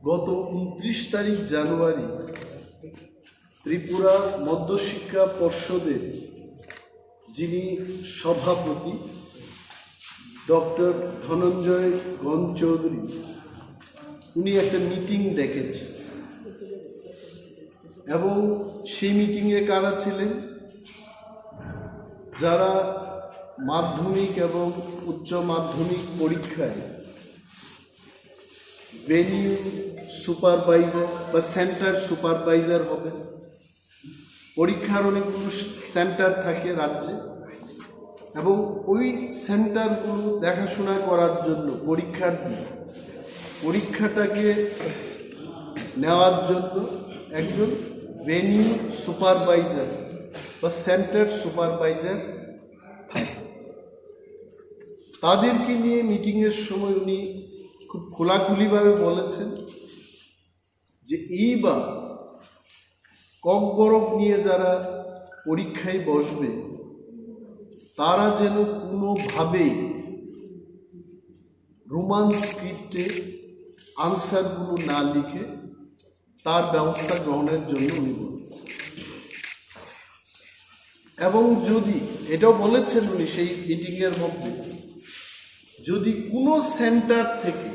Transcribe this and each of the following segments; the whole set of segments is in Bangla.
গত 29 তারিখ জানুয়ারি ত্রিপুরা মধ্যশিক্ষা পর্ষদের যিনি সভাপতি ডক্টর ধনঞ্জয় গণ চৌধুরী, উনি একটা মিটিং ডেকেছেন এবং সেই মিটিংয়ে কারা ছিলেন? যারা মাধ্যমিক এবং উচ্চ মাধ্যমিক পরীক্ষায় ভেনিউ সুপারভাইজার বা সেন্টার সুপারভাইজার হবেন। পরীক্ষার অনেকগুলো সেন্টার থাকে রাজ্যে এবং ওই সেন্টারগুলো দেখাশোনা করার জন্য পরীক্ষাটাকে নেওয়ার জন্য একজন ভেনিউ সুপারভাইজার বা সেন্টার সুপারভাইজার থাকে। তাদেরকে নিয়ে মিটিংয়ের সময় উনি খুব খোলাখুলিভাবে বলেছেন যে এইবার ককবরক নিয়ে যারা পরীক্ষায় বসবে তারা যেন কোনোভাবেই রোমান স্ক্রিপ্টে আনসারগুলো না লিখে তার ব্যবস্থা গ্রহণের জন্য উনি বলেছেন। এবং যদি এটাও বলেছেন উনি সেই মিটিংয়ের মধ্যে, যদি কোনো সেন্টার থেকে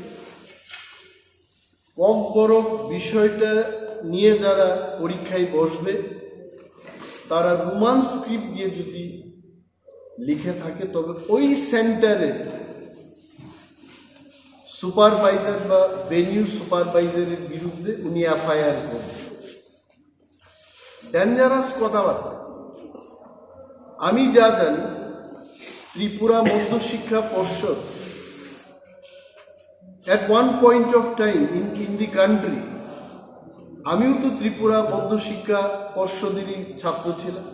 ককবরক বিষয়টা নিয়ে যারা পরীক্ষায় বসবে তারা রোমান স্ক্রিপ্ট দিয়ে যদি লিখে থাকে তবে ওই সেন্টারের সুপারভাইজার বা ভেনিউ সুপারভাইজারের বিরুদ্ধে উনি এফআইআর করবেন। ডেঞ্জারাস কথাবার্তা। আমি যা জানি ত্রিপুরা মধ্যশিক্ষা পর্ষদ at one point of time in the country, আমিও তো ত্রিপুরা মধ্যশিক্ষা পর্ষদেরই ছাত্র ছিলাম।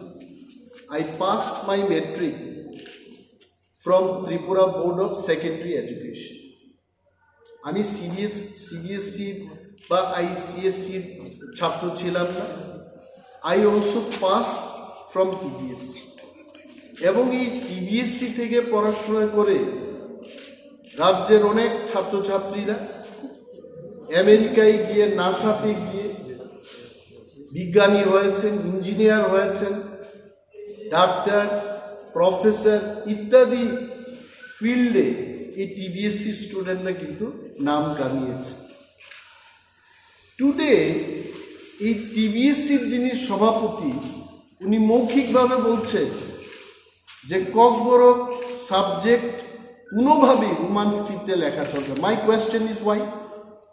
I passed my metric from Tripura Board of Secondary Education. আমি সিবিএসসি বা আইসিএসসির ছাত্র ছিলাম না। I also passed from TBSC এবং এই টিবিএসসি থেকে পড়াশোনা করে রাজ্যের অনেক ছাত্রছাত্রীরা আমেরিকায় গিয়ে নাসাতে গিয়ে বিজ্ঞানী হয়েছেন, ইঞ্জিনিয়ার হয়েছেন, ডাক্তার, প্রফেসর ইত্যাদি ফিল্ডে এই টিবিএসসি স্টুডেন্টরা কিন্তু নাম কামিয়েছে। টুডে এই টিবিএসসির যিনি সভাপতি উনি মৌখিকভাবে বলছেন যে ককবরক সাবজেক্ট কোনোভাবেই রোমান স্ক্রিপ্টে লেখা চলবে। My question is Y?